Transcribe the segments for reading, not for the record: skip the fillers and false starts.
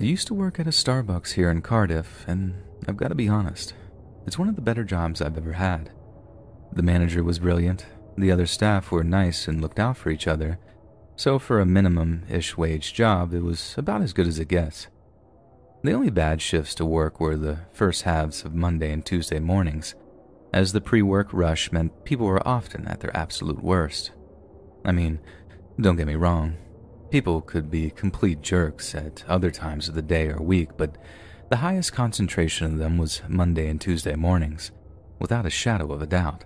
I used to work at a Starbucks here in Cardiff, and I've got to be honest, it's one of the better jobs I've ever had. The manager was brilliant, the other staff were nice and looked out for each other, so for a minimum-ish wage job, it was about as good as it gets. The only bad shifts to work were the first halves of Monday and Tuesday mornings, as the pre-work rush meant people were often at their absolute worst. I mean, don't get me wrong, people could be complete jerks at other times of the day or week, but the highest concentration of them was Monday and Tuesday mornings, without a shadow of a doubt.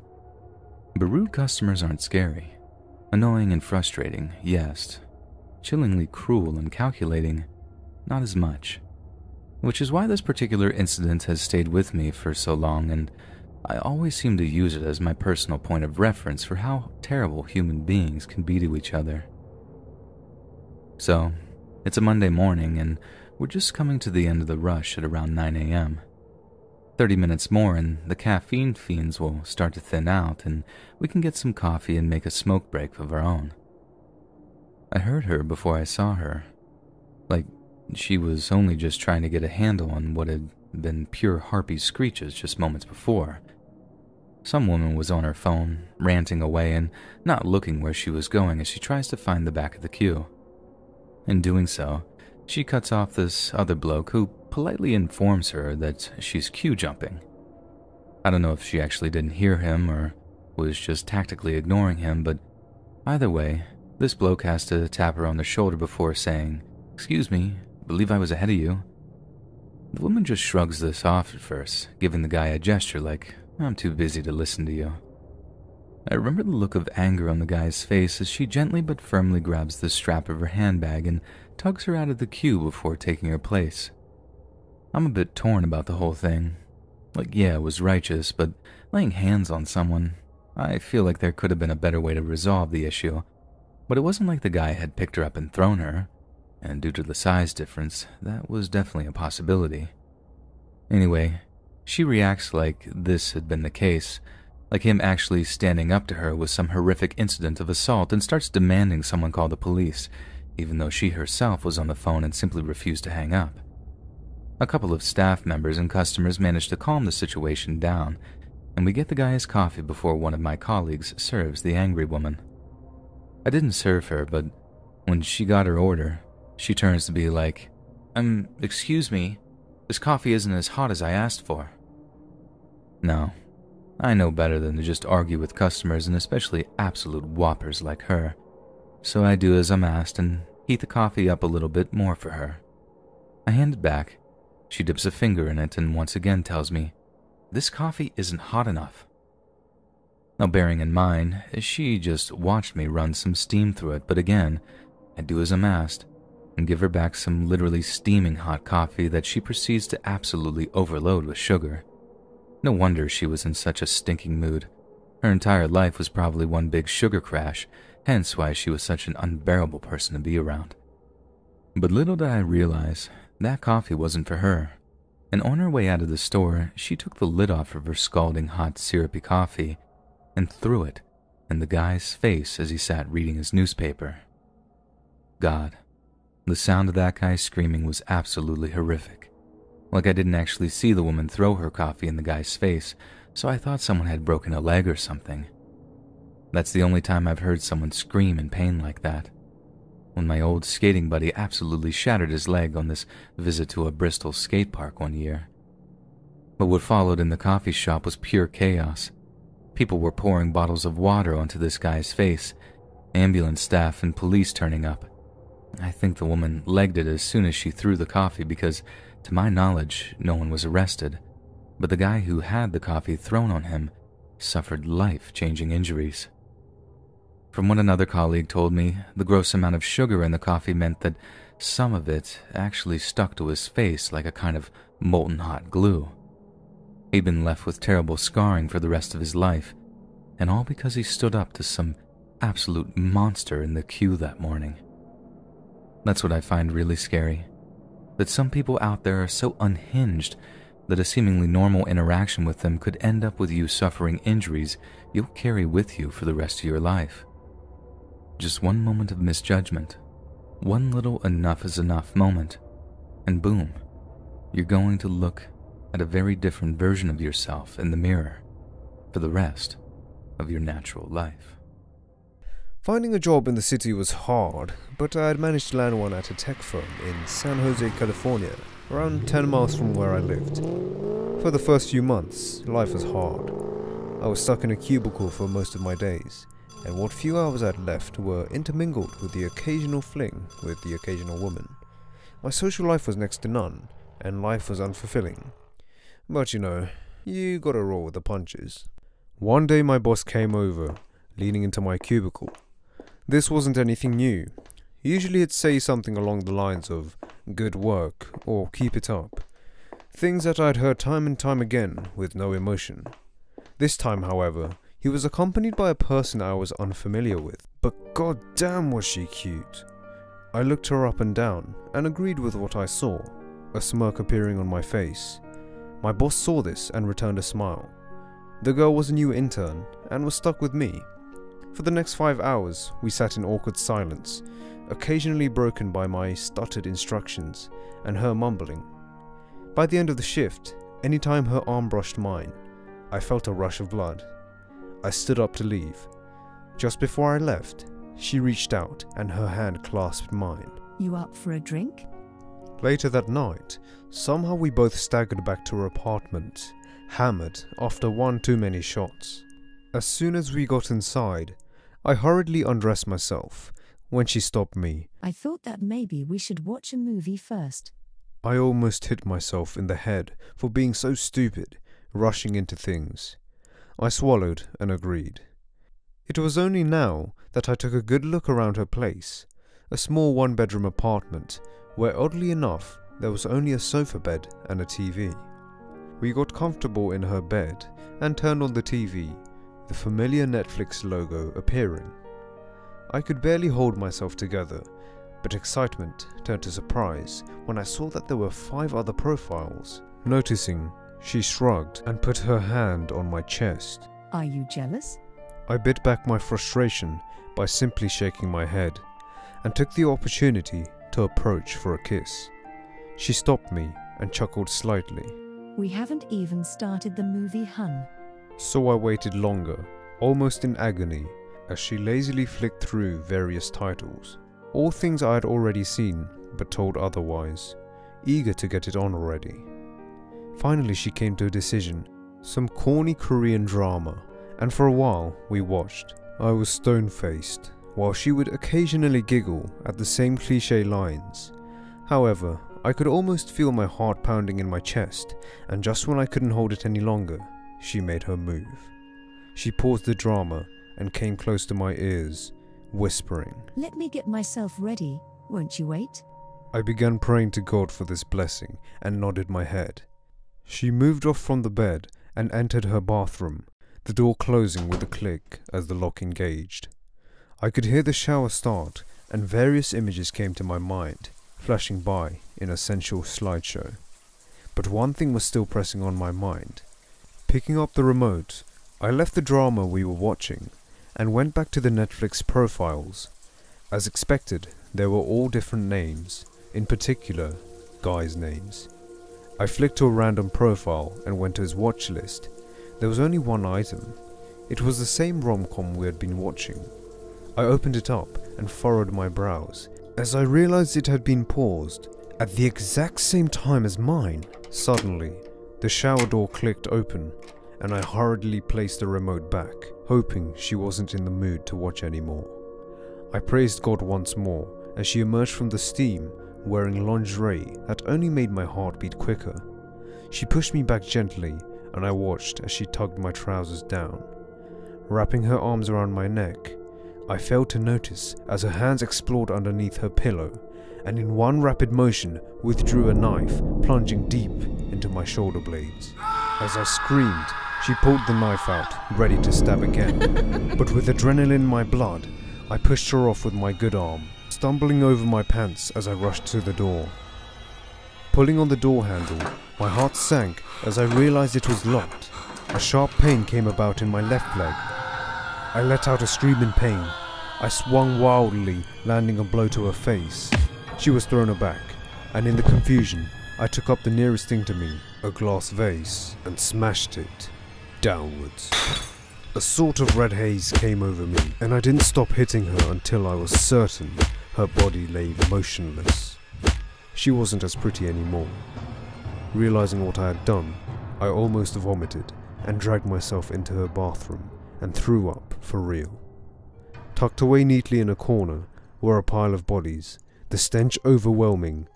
But rude customers aren't scary. Annoying and frustrating, yes. Chillingly cruel and calculating, not as much. Which is why this particular incident has stayed with me for so long, and I always seem to use it as my personal point of reference for how terrible human beings can be to each other. So, it's a Monday morning, and we're just coming to the end of the rush at around 9 a.m. 30 minutes more and the caffeine fiends will start to thin out, and we can get some coffee and make a smoke break of our own. I heard her before I saw her. Like, she was only just trying to get a handle on what had been pure harpy screeches just moments before. Some woman was on her phone, ranting away and not looking where she was going as she tries to find the back of the queue. In doing so, she cuts off this other bloke who politely informs her that she's queue jumping. I don't know if she actually didn't hear him or was just tactically ignoring him, but either way, this bloke has to tap her on the shoulder before saying, "Excuse me, believe I was ahead of you." The woman just shrugs this off at first, giving the guy a gesture like, "I'm too busy to listen to you." I remember the look of anger on the guy's face as she gently but firmly grabs the strap of her handbag and tugs her out of the queue before taking her place. I'm a bit torn about the whole thing. Like, yeah, it was righteous, but laying hands on someone, I feel like there could have been a better way to resolve the issue. But it wasn't like the guy had picked her up and thrown her, and due to the size difference, that was definitely a possibility. Anyway, she reacts like this had been the case, like him actually standing up to her was some horrific incident of assault, and starts demanding someone call the police, even though she herself was on the phone and simply refused to hang up. A couple of staff members and customers manage to calm the situation down, and we get the guy his coffee before one of my colleagues serves the angry woman. I didn't serve her, but when she got her order, she turns to be like, excuse me, this coffee isn't as hot as I asked for." No, I know better than to just argue with customers, and especially absolute whoppers like her. So I do as I'm asked and heat the coffee up a little bit more for her. I hand it back. She dips a finger in it and once again tells me, "This coffee isn't hot enough." Now, bearing in mind, she just watched me run some steam through it, but again, I do as I'm asked and give her back some literally steaming hot coffee that she proceeds to absolutely overload with sugar. No wonder she was in such a stinking mood. Her entire life was probably one big sugar crash, hence why she was such an unbearable person to be around. But little did I realize, that coffee wasn't for her, and on her way out of the store, she took the lid off of her scalding hot syrupy coffee and threw it in the guy's face as he sat reading his newspaper. God, the sound of that guy screaming was absolutely horrific. Like, I didn't actually see the woman throw her coffee in the guy's face, so I thought someone had broken a leg or something. That's the only time I've heard someone scream in pain like that. When my old skating buddy absolutely shattered his leg on this visit to a Bristol skate park one year. But what followed in the coffee shop was pure chaos. People were pouring bottles of water onto this guy's face, ambulance staff and police turning up. I think the woman legged it as soon as she threw the coffee because, to my knowledge, no one was arrested, but the guy who had the coffee thrown on him suffered life-changing injuries. From what another colleague told me, the gross amount of sugar in the coffee meant that some of it actually stuck to his face like a kind of molten hot glue. He'd been left with terrible scarring for the rest of his life, and all because he stood up to some absolute monster in the queue that morning. That's what I find really scary, that some people out there are so unhinged that a seemingly normal interaction with them could end up with you suffering injuries you'll carry with you for the rest of your life. Just one moment of misjudgment, one little enough is enough moment, and boom, you're going to look at a very different version of yourself in the mirror for the rest of your natural life. Finding a job in the city was hard, but I had managed to land one at a tech firm in San Jose, California, around 10 miles from where I lived. For the first few months, life was hard. I was stuck in a cubicle for most of my days, and what few hours I had left were intermingled with the occasional fling with the occasional woman. My social life was next to none, and life was unfulfilling. But you gotta roll with the punches. One day my boss came over, leaning into my cubicle. This wasn't anything new. Usually he'd say something along the lines of, "Good work," or "Keep it up." Things that I'd heard time and time again, with no emotion. This time, however, he was accompanied by a person I was unfamiliar with. But goddamn was she cute. I looked her up and down, and agreed with what I saw, a smirk appearing on my face. My boss saw this and returned a smile. The girl was a new intern, and was stuck with me. For the next 5 hours, we sat in awkward silence, occasionally broken by my stuttered instructions and her mumbling. By the end of the shift, anytime her arm brushed mine, I felt a rush of blood. I stood up to leave. Just before I left, she reached out and her hand clasped mine. "You up for a drink?" Later that night, somehow we both staggered back to her apartment, hammered after one too many shots. As soon as we got inside, I hurriedly undressed myself when she stopped me. "I thought that maybe we should watch a movie first." I almost hit myself in the head for being so stupid, rushing into things. I swallowed and agreed. It was only now that I took a good look around her place, a small one-bedroom apartment where oddly enough there was only a sofa bed and a TV. We got comfortable in her bed and turned on the TV, the familiar Netflix logo appearing. I could barely hold myself together, but excitement turned to surprise when I saw that there were 5 other profiles. Noticing, she shrugged and put her hand on my chest. "Are you jealous?" I bit back my frustration by simply shaking my head, and took the opportunity to approach for a kiss. She stopped me and chuckled slightly. "We haven't even started the movie, hun." So I waited longer, almost in agony, as she lazily flicked through various titles. All things I had already seen, but told otherwise, eager to get it on already. Finally she came to a decision, some corny Korean drama, and for a while we watched. I was stone-faced, while she would occasionally giggle at the same cliché lines. However, I could almost feel my heart pounding in my chest, and just when I couldn't hold it any longer, she made her move. She paused the drama and came close to my ears, whispering, "Let me get myself ready, won't you wait?" I began praying to God for this blessing and nodded my head. She moved off from the bed and entered her bathroom, the door closing with a click as the lock engaged. I could hear the shower start and various images came to my mind, flashing by in a sensual slideshow. But one thing was still pressing on my mind. Picking up the remote, I left the drama we were watching and went back to the Netflix profiles. As expected, they were all different names, in particular, guys' names. I flicked to a random profile and went to his watch list. There was only one item. It was the same rom-com we had been watching. I opened it up and furrowed my brows as I realized it had been paused at the exact same time as mine. Suddenly, the shower door clicked open and I hurriedly placed the remote back, hoping she wasn't in the mood to watch anymore. I praised God once more as she emerged from the steam wearing lingerie that only made my heart beat quicker. She pushed me back gently and I watched as she tugged my trousers down. Wrapping her arms around my neck, I failed to notice as her hands explored underneath her pillow and in one rapid motion withdrew a knife, plunging deep into my shoulder blades. As I screamed, she pulled the knife out, ready to stab again. But with adrenaline in my blood, I pushed her off with my good arm, stumbling over my pants as I rushed to the door. Pulling on the door handle, my heart sank as I realized it was locked. A sharp pain came about in my left leg. I let out a scream in pain. I swung wildly, landing a blow to her face. She was thrown aback, and in the confusion, I took up the nearest thing to me, a glass vase, and smashed it downwards. A sort of red haze came over me, and I didn't stop hitting her until I was certain her body lay motionless. She wasn't as pretty anymore. Realizing what I had done, I almost vomited and dragged myself into her bathroom and threw up for real. Tucked away neatly in a corner were a pile of bodies, the stench overwhelming.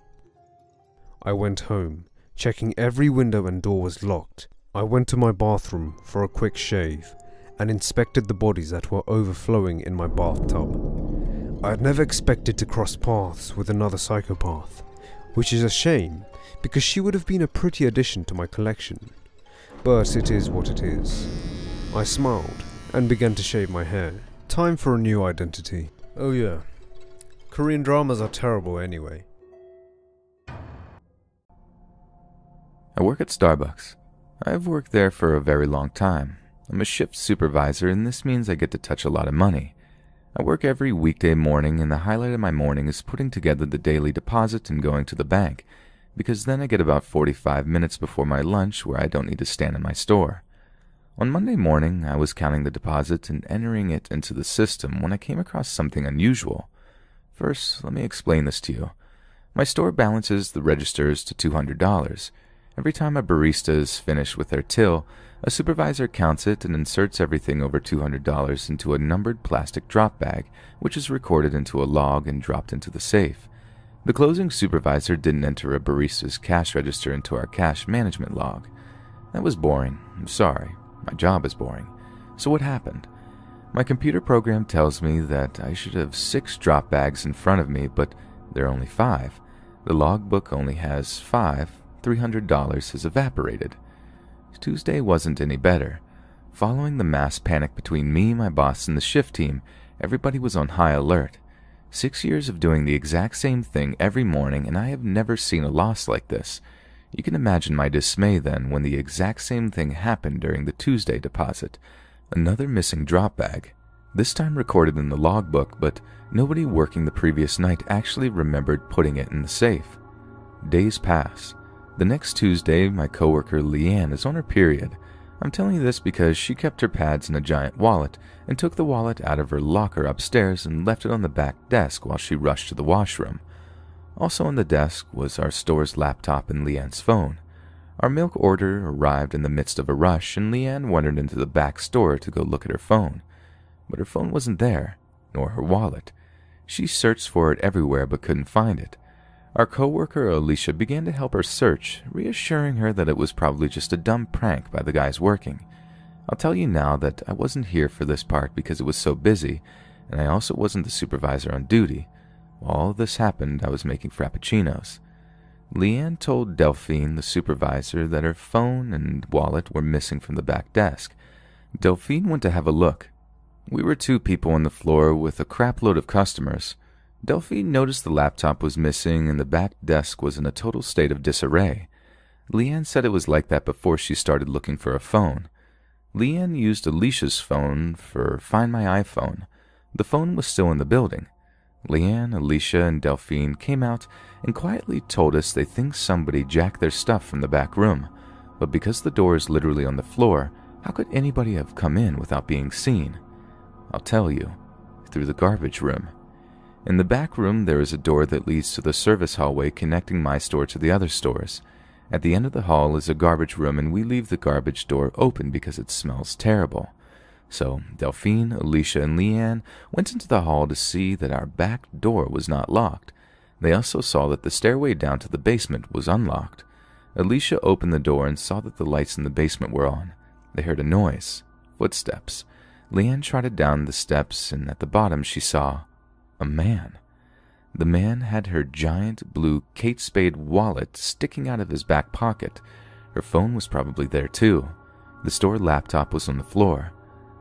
I went home, checking every window and door was locked. I went to my bathroom for a quick shave and inspected the bodies that were overflowing in my bathtub. I had never expected to cross paths with another psychopath, which is a shame because she would have been a pretty addition to my collection. But it is what it is. I smiled and began to shave my hair. Time for a new identity. Oh yeah, Korean dramas are terrible anyway. I work at Starbucks. I've worked there for a very long time. I'm a shift supervisor, and this means I get to touch a lot of money. I work every weekday morning, and the highlight of my morning is putting together the daily deposit and going to the bank, because then I get about 45 minutes before my lunch where I don't need to stand in my store. On Monday morning, I was counting the deposit and entering it into the system when I came across something unusual. First, let me explain this to you. My store balances the registers to $200. Every time a barista is finished with their till, a supervisor counts it and inserts everything over $200 into a numbered plastic drop bag, which is recorded into a log and dropped into the safe. The closing supervisor didn't enter a barista's cash register into our cash management log. That was boring. I'm sorry. My job is boring. So what happened? My computer program tells me that I should have 6 drop bags in front of me, but there are only 5. The logbook only has 5. $300 has evaporated. Tuesday wasn't any better. Following the mass panic between me, my boss, and the shift team, everybody was on high alert. 6 years of doing the exact same thing every morning, and I have never seen a loss like this. You can imagine my dismay then when the exact same thing happened during the Tuesday deposit. Another missing drop bag, this time recorded in the logbook, but nobody working the previous night actually remembered putting it in the safe. Days pass. The next Tuesday, my coworker Leanne is on her period. I'm telling you this because she kept her pads in a giant wallet and took the wallet out of her locker upstairs and left it on the back desk while she rushed to the washroom. Also on the desk was our store's laptop and Leanne's phone. Our milk order arrived in the midst of a rush, and Leanne wandered into the back store to go look at her phone. But her phone wasn't there, nor her wallet. She searched for it everywhere but couldn't find it. Our coworker Alicia began to help her search, reassuring her that it was probably just a dumb prank by the guys working. I'll tell you now that I wasn't here for this part because it was so busy, and I also wasn't the supervisor on duty. While all this happened, I was making frappuccinos. Leanne told Delphine, the supervisor, that her phone and wallet were missing from the back desk. Delphine went to have a look. We were 2 people on the floor with a crapload of customers. Delphine noticed the laptop was missing and the back desk was in a total state of disarray. Leanne said it was like that before she started looking for a phone. Leanne used Alicia's phone for Find My iPhone. The phone was still in the building. Leanne, Alicia, and Delphine came out and quietly told us they think somebody jacked their stuff from the back room. But because the door is literally on the floor, how could anybody have come in without being seen? I'll tell you. Through the garbage room. In the back room, there is a door that leads to the service hallway connecting my store to the other stores. At the end of the hall is a garbage room, and we leave the garbage door open because it smells terrible. So Delphine, Alicia, and Leanne went into the hall to see that our back door was not locked. They also saw that the stairway down to the basement was unlocked. Alicia opened the door and saw that the lights in the basement were on. They heard a noise. Footsteps. Leanne trotted down the steps, and at the bottom she saw a man. The man had her giant blue Kate Spade wallet sticking out of his back pocket. Her phone was probably there too. The store laptop was on the floor.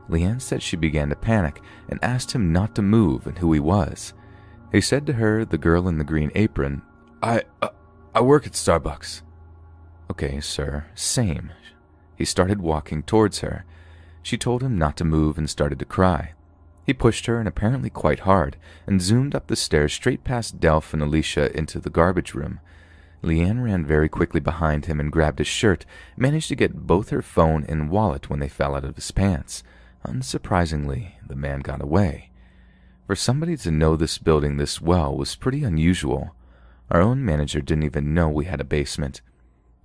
Leanne said she began to panic and asked him not to move and who he was. He said to her, the girl in the green apron, I work at Starbucks. Okay, sir, same. He started walking towards her. She told him not to move and started to cry. He pushed her, and apparently quite hard, and zoomed up the stairs straight past Delph and Alicia into the garbage room. Leanne ran very quickly behind him and grabbed his shirt, managed to get both her phone and wallet when they fell out of his pants. Unsurprisingly, the man got away. For somebody to know this building this well was pretty unusual. Our own manager didn't even know we had a basement.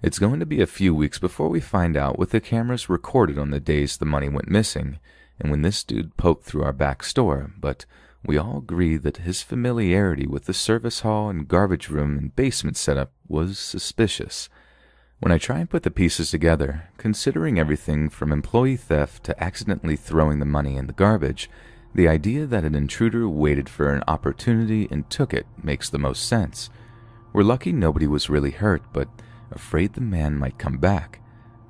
It's going to be a few weeks before we find out what the cameras recorded on the days the money went missing, and when this dude poked through our back store, but we all agree that his familiarity with the service hall and garbage room and basement setup was suspicious. When I try and put the pieces together, considering everything from employee theft to accidentally throwing the money in the garbage, the idea that an intruder waited for an opportunity and took it makes the most sense. We're lucky nobody was really hurt, but afraid the man might come back.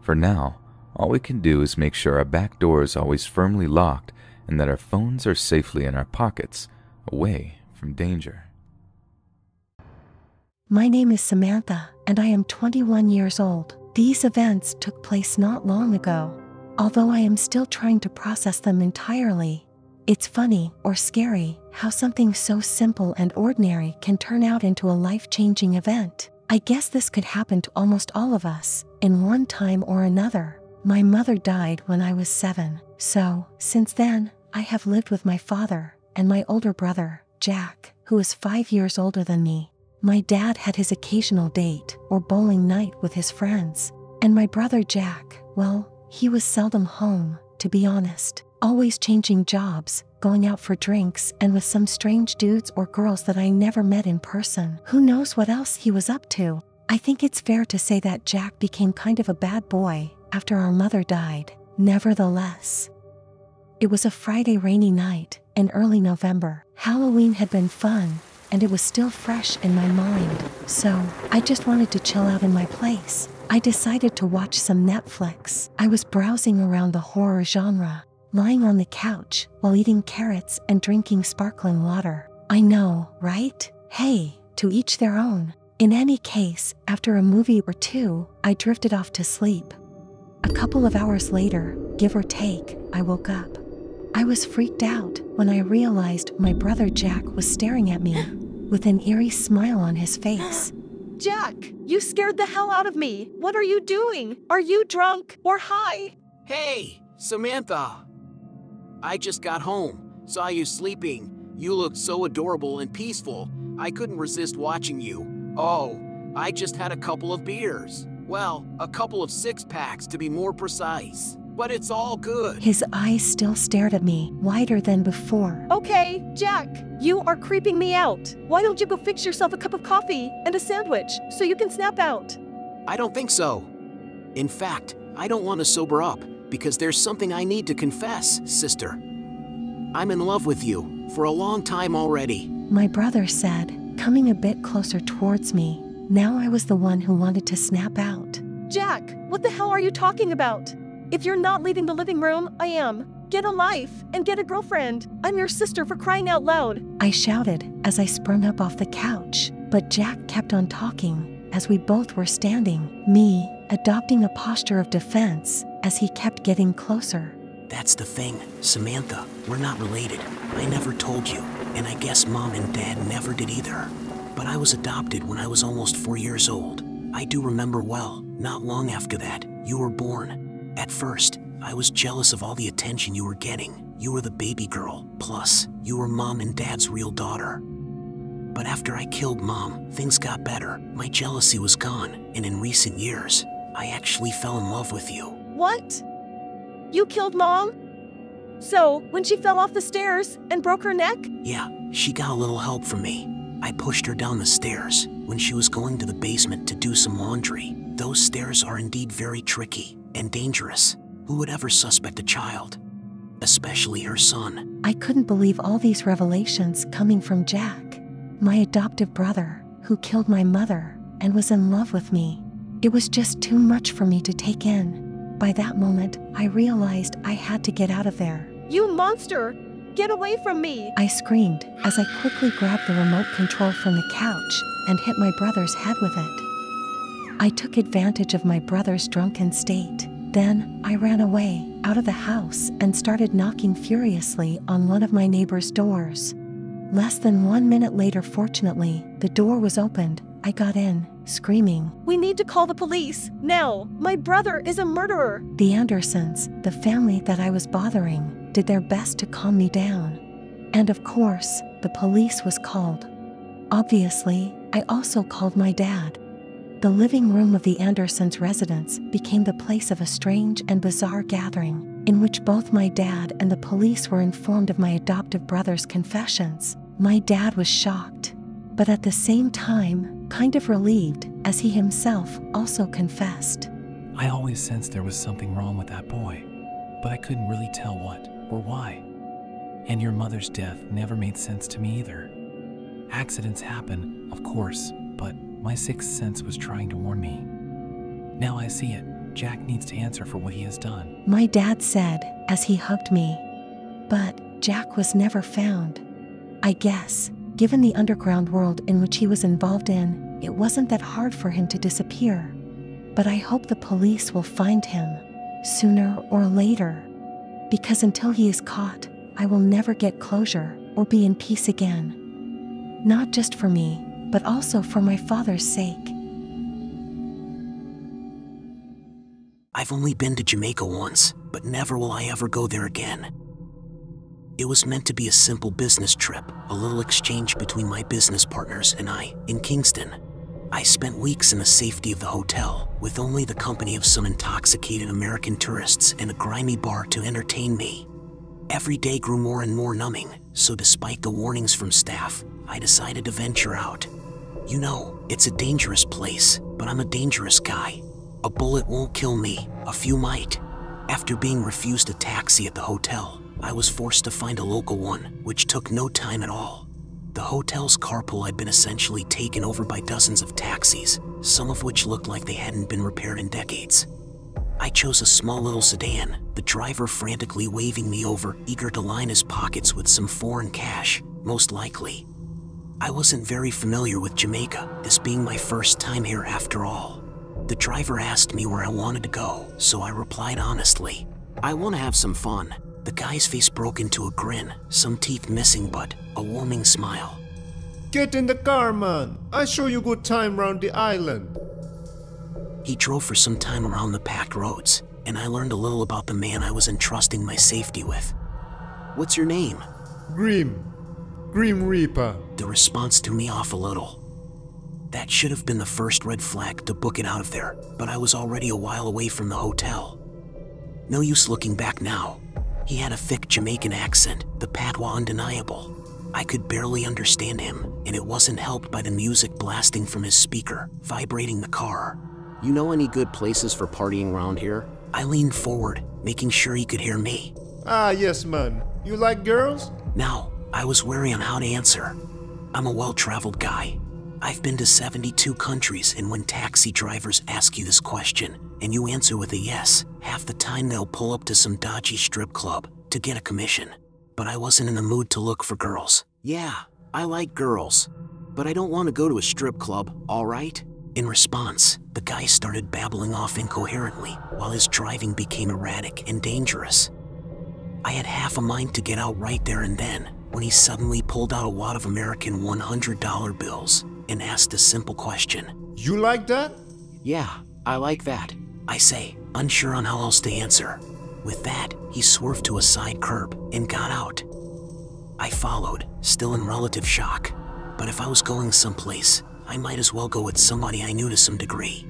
For now, all we can do is make sure our back door is always firmly locked and that our phones are safely in our pockets, away from danger. My name is Samantha, and I am 21 years old. These events took place not long ago. Although I am still trying to process them entirely, it's funny or scary how something so simple and ordinary can turn out into a life-changing event. I guess this could happen to almost all of us, in one time or another. My mother died when I was 7, so, since then, I have lived with my father and my older brother, Jack, who is 5 years older than me. My dad had his occasional date or bowling night with his friends, and my brother Jack, well, he was seldom home, to be honest, always changing jobs, going out for drinks and with some strange dudes or girls that I never met in person. Who knows what else he was up to? I think it's fair to say that Jack became kind of a bad boy after our mother died. Nevertheless, it was a Friday rainy night in early November. Halloween had been fun, and it was still fresh in my mind, so I just wanted to chill out in my place. I decided to watch some Netflix. I was browsing around the horror genre, lying on the couch while eating carrots and drinking sparkling water. I know, right? Hey, to each their own. In any case, after a movie or two, I drifted off to sleep. A couple of hours later, give or take, I woke up. I was freaked out when I realized my brother Jack was staring at me with an eerie smile on his face. Jack, you scared the hell out of me. What are you doing? Are you drunk or high? Hey, Samantha. I just got home, saw you sleeping. You looked so adorable and peaceful. I couldn't resist watching you. Oh, I just had a couple of beers. Well, a couple of 6-packs to be more precise. But it's all good. His eyes still stared at me, wider than before. Okay, Jack, you are creeping me out. Why don't you go fix yourself a cup of coffee and a sandwich so you can snap out? I don't think so. In fact, I don't want to sober up because there's something I need to confess, sister. I'm in love with you for a long time already. My brother said, coming a bit closer towards me. Now I was the one who wanted to snap out. Jack, what the hell are you talking about? If you're not leaving the living room, I am. Get a life and get a girlfriend. I'm your sister, for crying out loud. I shouted as I sprung up off the couch, but Jack kept on talking as we both were standing, me adopting a posture of defense as he kept getting closer. That's the thing, Samantha. We're not related. I never told you, and I guess Mom and Dad never did either. But I was adopted when I was almost 4 years old. I do remember well, not long after that, you were born. At first, I was jealous of all the attention you were getting. You were the baby girl, plus, you were Mom and Dad's real daughter. But after I killed Mom, things got better. My jealousy was gone, and in recent years, I actually fell in love with you. What? You killed Mom? So, when she fell off the stairs and broke her neck? Yeah, she got a little help from me. I pushed her down the stairs when she was going to the basement to do some laundry. Those stairs are indeed very tricky and dangerous. Who would ever suspect a child? Especially her son. I couldn't believe all these revelations coming from Jack, my adoptive brother, who killed my mother and was in love with me. It was just too much for me to take in. By that moment, I realized I had to get out of there. You monster! Get away from me! I screamed as I quickly grabbed the remote control from the couch and hit my brother's head with it. I took advantage of my brother's drunken state. Then, I ran away, out of the house, and started knocking furiously on one of my neighbor's doors. Less than 1 minute later, fortunately, the door was opened. I got in, screaming. We need to call the police, now! My brother is a murderer! The Andersons, the family that I was bothering, did their best to calm me down. And of course, the police was called. Obviously, I also called my dad. The living room of the Andersons' residence became the place of a strange and bizarre gathering, in which both my dad and the police were informed of my adoptive brother's confessions. My dad was shocked, but at the same time, kind of relieved, as he himself also confessed. I always sensed there was something wrong with that boy, but I couldn't really tell what or why. And your mother's death never made sense to me either. Accidents happen, of course, but my sixth sense was trying to warn me. Now I see it. Jack needs to answer for what he has done. My dad said, as he hugged me. But Jack was never found. I guess, given the underground world in which he was involved in, it wasn't that hard for him to disappear. But I hope the police will find him, sooner or later. Because until he is caught, I will never get closure or be in peace again. Not just for me, but also for my father's sake. I've only been to Jamaica once, but never will I ever go there again. It was meant to be a simple business trip, a little exchange between my business partners and I, in Kingston. I spent weeks in the safety of the hotel, with only the company of some intoxicated American tourists and a grimy bar to entertain me. Every day grew more and more numbing, so despite the warnings from staff, I decided to venture out. You know, it's a dangerous place, but I'm a dangerous guy. A bullet won't kill me, a few might. After being refused a taxi at the hotel, I was forced to find a local one, which took no time at all. The hotel's carpool had been essentially taken over by dozens of taxis, some of which looked like they hadn't been repaired in decades. I chose a small little sedan, the driver frantically waving me over, eager to line his pockets with some foreign cash, most likely. I wasn't very familiar with Jamaica, this being my first time here after all. The driver asked me where I wanted to go, so I replied honestly, I want to have some fun. The guy's face broke into a grin, some teeth missing but a warming smile. Get in the car, man. I show you good time round the island. He drove for some time around the packed roads, and I learned a little about the man I was entrusting my safety with. What's your name? Grim Reaper. The response threw me off a little. That should have been the first red flag to book it out of there, but I was already a while away from the hotel. No use looking back now. He had a thick Jamaican accent, the patois undeniable. I could barely understand him, and it wasn't helped by the music blasting from his speaker, vibrating the car. You know any good places for partying around here? I leaned forward, making sure he could hear me. Ah, yes, man. You like girls? Now, I was wary on how to answer. I'm a well-traveled guy. I've been to 72 countries, and when taxi drivers ask you this question, and you answer with a yes, half the time they'll pull up to some dodgy strip club to get a commission. But I wasn't in the mood to look for girls. Yeah, I like girls, but I don't want to go to a strip club, all right? In response, the guy started babbling off incoherently, while his driving became erratic and dangerous. I had half a mind to get out right there and then, when he suddenly pulled out a wad of American $100 bills and asked a simple question. You like that? Yeah, I like that. I say, unsure on how else to answer. With that, he swerved to a side curb and got out. I followed, still in relative shock. But if I was going someplace, I might as well go with somebody I knew to some degree.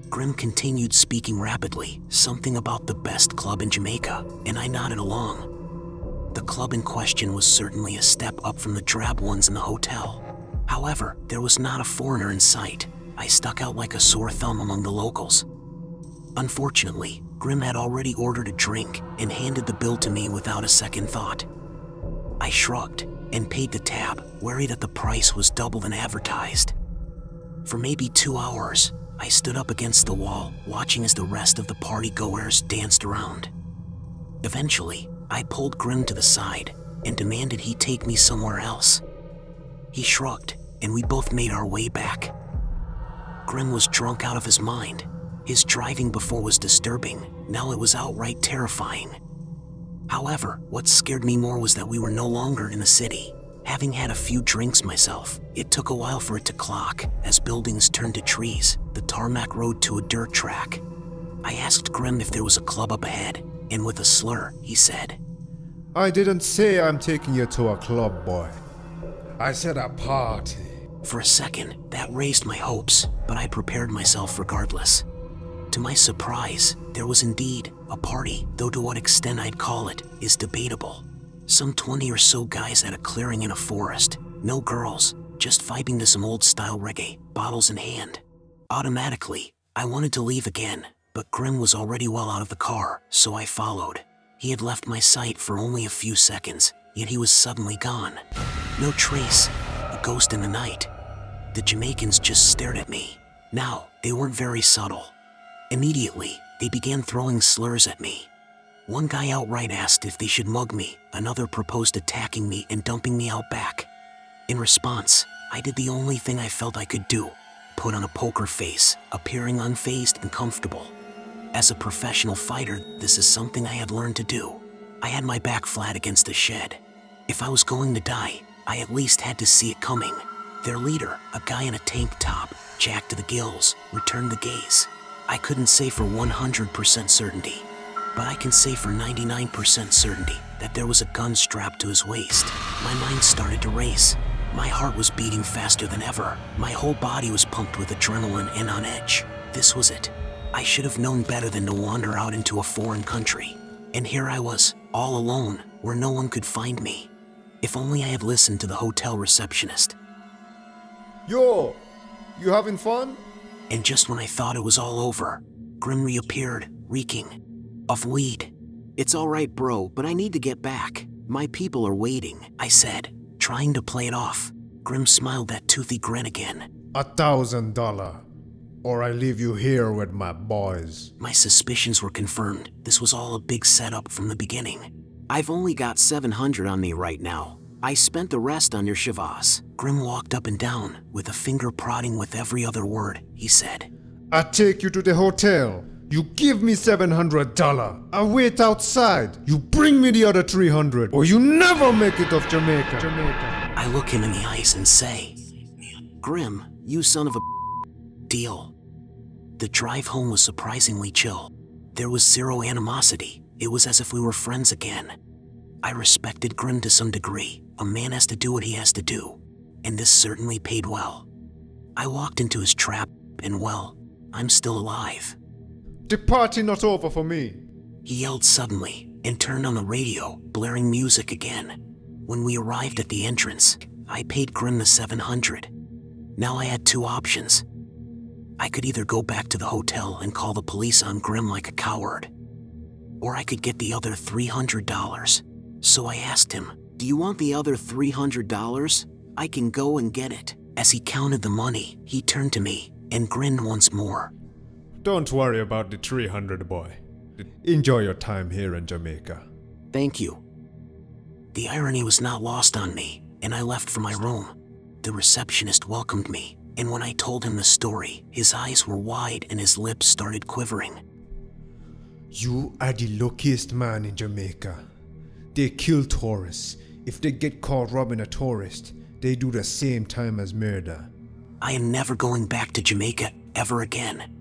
Grim continued speaking rapidly, something about the best club in Jamaica, and I nodded along. The club in question was certainly a step up from the drab ones in the hotel. However, there was not a foreigner in sight. I stuck out like a sore thumb among the locals. Unfortunately, Grim had already ordered a drink and handed the bill to me without a second thought. I shrugged and paid the tab, worried that the price was double than advertised. For maybe 2 hours, I stood up against the wall, watching as the rest of the party-goers danced around. Eventually, I pulled Grim to the side and demanded he take me somewhere else. He shrugged, and we both made our way back. Grim was drunk out of his mind. His driving before was disturbing, now it was outright terrifying. However, what scared me more was that we were no longer in the city. Having had a few drinks myself, it took a while for it to clock. As buildings turned to trees, the tarmac road to a dirt track. I asked Grim if there was a club up ahead, and with a slur, he said, I didn't say I'm taking you to a club, boy. I said a party. For a second, that raised my hopes, but I prepared myself regardless. To my surprise, there was indeed a party, though to what extent I'd call it is debatable. Some 20 or so guys at a clearing in a forest. No girls, just vibing to some old-style reggae, bottles in hand. Automatically, I wanted to leave again, but Grim was already well out of the car, so I followed. He had left my sight for only a few seconds, yet he was suddenly gone. No trace, a ghost in the night. The Jamaicans just stared at me. Now, they weren't very subtle. Immediately, they began throwing slurs at me. One guy outright asked if they should mug me, another proposed attacking me and dumping me out back. In response, I did the only thing I felt I could do, put on a poker face, appearing unfazed and comfortable. As a professional fighter, this is something I had learned to do. I had my back flat against the shed. If I was going to die, I at least had to see it coming. Their leader, a guy in a tank top, jacked to the gills, returned the gaze. I couldn't say for 100% certainty, but I can say for 99% certainty that there was a gun strapped to his waist. My mind started to race. My heart was beating faster than ever. My whole body was pumped with adrenaline and on edge. This was it. I should have known better than to wander out into a foreign country. And here I was, all alone, where no one could find me. If only I had listened to the hotel receptionist. Yo, you having fun? And just when I thought it was all over, Grim reappeared, reeking of weed. It's all right, bro, but I need to get back. My people are waiting, I said, trying to play it off. Grim smiled that toothy grin again. $1,000, or I leave you here with my boys. My suspicions were confirmed. This was all a big setup from the beginning. I've only got $700 on me right now. I spent the rest on your Shavas. Grim walked up and down, with a finger prodding with every other word. He said, I take you to the hotel. You give me $700. I wait outside. You bring me the other 300, or you never make it off Jamaica. I look him in the eyes and say, Grim, you son of a deal. The drive home was surprisingly chill. There was zero animosity. It was as if we were friends again. I respected Grim to some degree. A man has to do what he has to do, and this certainly paid well. I walked into his trap, and well, I'm still alive. The party not over for me. He yelled suddenly and turned on the radio, blaring music again. When we arrived at the entrance, I paid Grim the $700. Now I had two options. I could either go back to the hotel and call the police on Grim like a coward, or I could get the other $300. So I asked him, do you want the other $300? I can go and get it. As he counted the money, he turned to me and grinned once more. Don't worry about the 300, boy. Enjoy your time here in Jamaica. Thank you. The irony was not lost on me, and I left for my room. The receptionist welcomed me, and when I told him the story, his eyes were wide and his lips started quivering. You are the luckiest man in Jamaica. They kill tourists. If they get caught robbing a tourist, they do the same time as murder. I am never going back to Jamaica ever again.